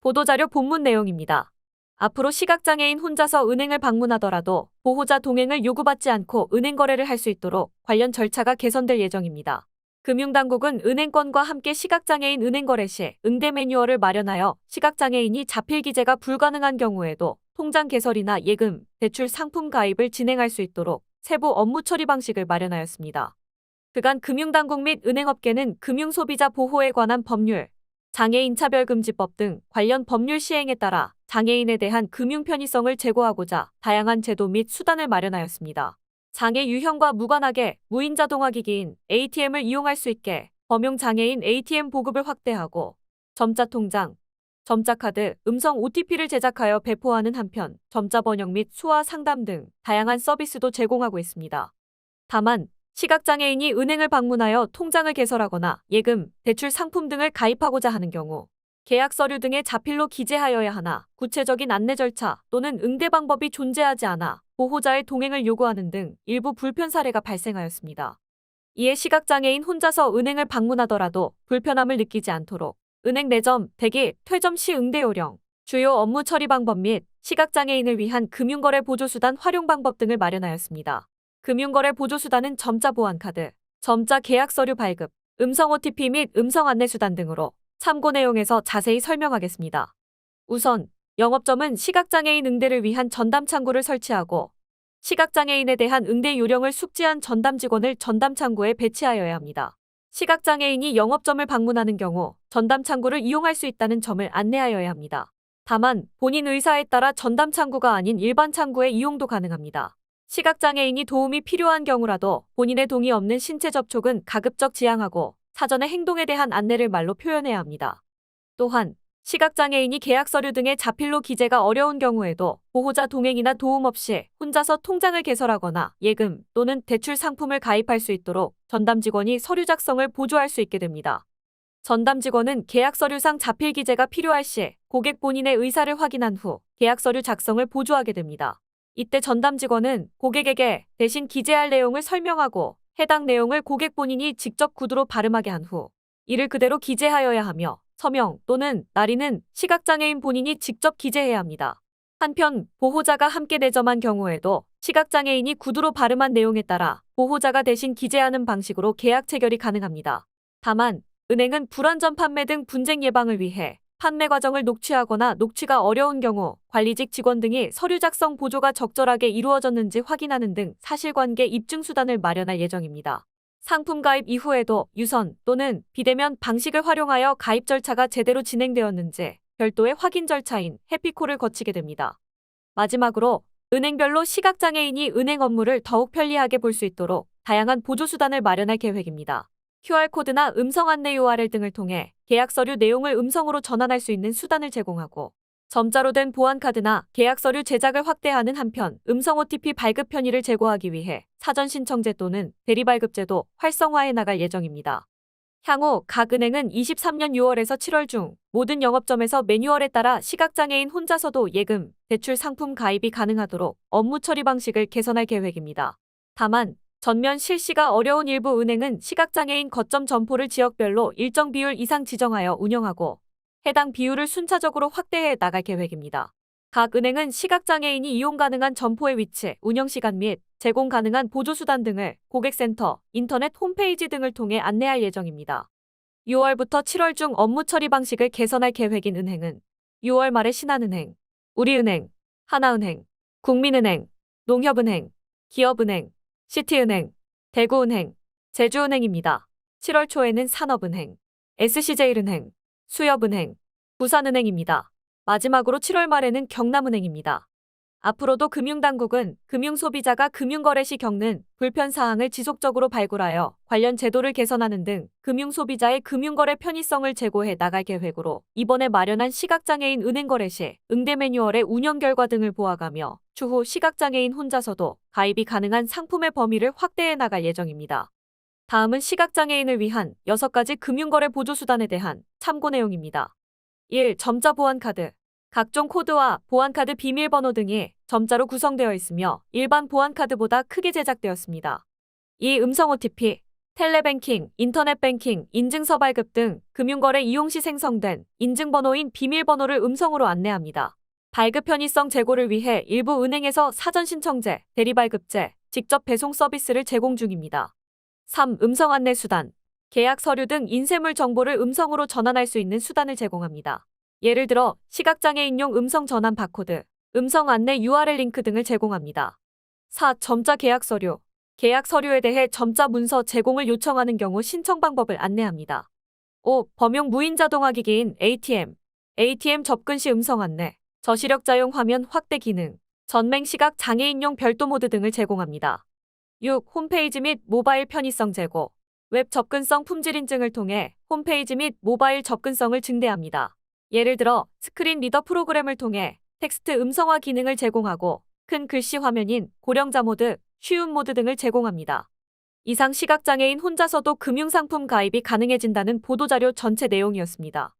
보도자료 본문 내용입니다. 앞으로 시각장애인 혼자서 은행을 방문하더라도 보호자 동행을 요구받지 않고 은행 거래를 할 수 있도록 관련 절차가 개선될 예정입니다. 금융당국은 은행권과 함께 시각장애인 은행 거래 시 응대 매뉴얼을 마련하여 시각장애인이 자필 기재가 불가능한 경우에도 통장 개설이나 예금, 대출 상품 가입을 진행할 수 있도록 세부 업무 처리 방식을 마련하였습니다. 그간 금융당국 및 은행업계는 금융소비자 보호에 관한 법률, 장애인차별금지법 등 관련 법률 시행에 따라 장애인에 대한 금융 편의성을 제고하고자 다양한 제도 및 수단을 마련하였습니다. 장애 유형과 무관하게 무인 자동화기기인 ATM을 이용할 수 있게 범용 장애인 ATM 보급을 확대하고 점자통장, 점자카드, 음성 OTP를 제작하여 배포하는 한편 점자 번역 및 수화 상담 등 다양한 서비스도 제공하고 있습니다. 다만 시각장애인이 은행을 방문하여 통장을 개설하거나 예금, 대출 상품 등을 가입하고자 하는 경우 계약 서류 등에 자필로 기재하여야 하나 구체적인 안내 절차 또는 응대 방법이 존재하지 않아 보호자의 동행을 요구하는 등 일부 불편 사례가 발생하였습니다. 이에 시각장애인 혼자서 은행을 방문하더라도 불편함을 느끼지 않도록 은행 내점, 대기, 퇴점 시 응대 요령, 주요 업무 처리 방법 및 시각장애인을 위한 금융거래 보조수단 활용 방법 등을 마련하였습니다. 금융거래 보조수단은 점자 보안카드, 점자 계약서류 발급, 음성 OTP 및 음성 안내수단 등으로 참고 내용에서 자세히 설명하겠습니다. 우선 영업점은 시각장애인 응대를 위한 전담 창구를 설치하고 시각장애인에 대한 응대 요령을 숙지한 전담 직원을 전담 창구에 배치하여야 합니다. 시각장애인이 영업점을 방문하는 경우 전담 창구를 이용할 수 있다는 점을 안내하여야 합니다. 다만 본인 의사에 따라 전담 창구가 아닌 일반 창구의 이용도 가능합니다. 시각장애인이 도움이 필요한 경우라도 본인의 동의 없는 신체 접촉은 가급적 지양하고 사전에 행동에 대한 안내를 말로 표현해야 합니다. 또한 시각장애인이 계약서류 등의 자필로 기재가 어려운 경우에도 보호자 동행이나 도움 없이 혼자서 통장을 개설하거나 예금 또는 대출 상품을 가입할 수 있도록 전담 직원이 서류 작성을 보조할 수 있게 됩니다. 전담 직원은 계약서류상 자필 기재가 필요할 시 고객 본인의 의사를 확인한 후 계약서류 작성을 보조하게 됩니다. 이때 전담 직원은 고객에게 대신 기재할 내용을 설명하고 해당 내용을 고객 본인이 직접 구두로 발음하게 한 후 이를 그대로 기재하여야 하며 서명 또는 날인은 시각장애인 본인이 직접 기재해야 합니다. 한편 보호자가 함께 내점한 경우에도 시각장애인이 구두로 발음한 내용에 따라 보호자가 대신 기재하는 방식으로 계약 체결이 가능합니다. 다만 은행은 불완전 판매 등 분쟁 예방을 위해 판매 과정을 녹취하거나 녹취가 어려운 경우 관리직 직원 등이 서류 작성 보조가 적절하게 이루어졌는지 확인하는 등 사실관계 입증 수단을 마련할 예정입니다. 상품 가입 이후에도 유선 또는 비대면 방식을 활용하여 가입 절차가 제대로 진행되었는지 별도의 확인 절차인 해피콜을 거치게 됩니다. 마지막으로 은행별로 시각장애인이 은행 업무를 더욱 편리하게 볼 수 있도록 다양한 보조수단을 마련할 계획입니다. QR코드나 음성 안내 URL 등을 통해 계약서류 내용을 음성으로 전환할 수 있는 수단을 제공하고 점자로 된 보안카드나 계약서류 제작을 확대하는 한편 음성 OTP 발급 편의를 제고하기 위해 사전 신청제 또는 대리발급제도 활성화해 나갈 예정입니다. 향후 각 은행은 23년 6월에서 7월 중 모든 영업점에서 매뉴얼에 따라 시각장애인 혼자서도 예금, 대출 상품 가입이 가능하도록 업무 처리 방식을 개선할 계획입니다. 다만 전면 실시가 어려운 일부 은행은 시각장애인 거점 점포를 지역별로 일정 비율 이상 지정하여 운영하고 해당 비율을 순차적으로 확대해 나갈 계획입니다. 각 은행은 시각장애인이 이용 가능한 점포의 위치, 운영시간 및 제공 가능한 보조수단 등을 고객센터, 인터넷 홈페이지 등을 통해 안내할 예정입니다. 6월부터 7월 중 업무 처리 방식을 개선할 계획인 은행은 6월 말에 신한은행, 우리은행, 하나은행, 국민은행, 농협은행, 기업은행, 시티은행, 대구은행, 제주은행입니다. 7월 초에는 산업은행, SC제일은행, 수협은행, 부산은행입니다. 마지막으로 7월 말에는 경남은행입니다. 앞으로도 금융당국은 금융소비자가 금융거래 시 겪는 불편사항을 지속적으로 발굴하여 관련 제도를 개선하는 등 금융소비자의 금융거래 편의성을 제고해 나갈 계획으로 이번에 마련한 시각장애인 은행거래 시 응대 매뉴얼의 운영 결과 등을 보아가며 추후 시각장애인 혼자서도 가입이 가능한 상품의 범위를 확대해 나갈 예정입니다. 다음은 시각장애인을 위한 6가지 금융거래 보조수단에 대한 참고 내용입니다. 1. 점자 보안카드. 각종 코드와 보안카드 비밀번호 등이 점자로 구성되어 있으며 일반 보안카드보다 크게 제작되었습니다. 2. 음성 OTP. 텔레뱅킹, 인터넷뱅킹, 인증서 발급 등 금융거래 이용 시 생성된 인증번호인 비밀번호를 음성으로 안내합니다. 발급 편의성 제고를 위해 일부 은행에서 사전 신청제, 대리발급제, 직접 배송 서비스를 제공 중입니다. 3. 음성 안내 수단. 계약 서류 등 인쇄물 정보를 음성으로 전환할 수 있는 수단을 제공합니다. 예를 들어 시각장애인용 음성 전환 바코드, 음성 안내 URL 링크 등을 제공합니다. 4. 점자 계약 서류. 계약 서류에 대해 점자 문서 제공을 요청하는 경우 신청 방법을 안내합니다. 5. 범용 무인 자동화 기기인 ATM. ATM 접근 시 음성 안내, 저시력자용 화면 확대 기능, 전맹 시각 장애인용 별도 모드 등을 제공합니다. 6. 홈페이지 및 모바일 편의성 제고. 웹 접근성 품질 인증을 통해 홈페이지 및 모바일 접근성을 증대합니다. 예를 들어 스크린 리더 프로그램을 통해 텍스트 음성화 기능을 제공하고 큰 글씨 화면인 고령자 모드, 쉬운 모드 등을 제공합니다. 이상 시각장애인 혼자서도 금융상품 가입이 가능해진다는 보도자료 전체 내용이었습니다.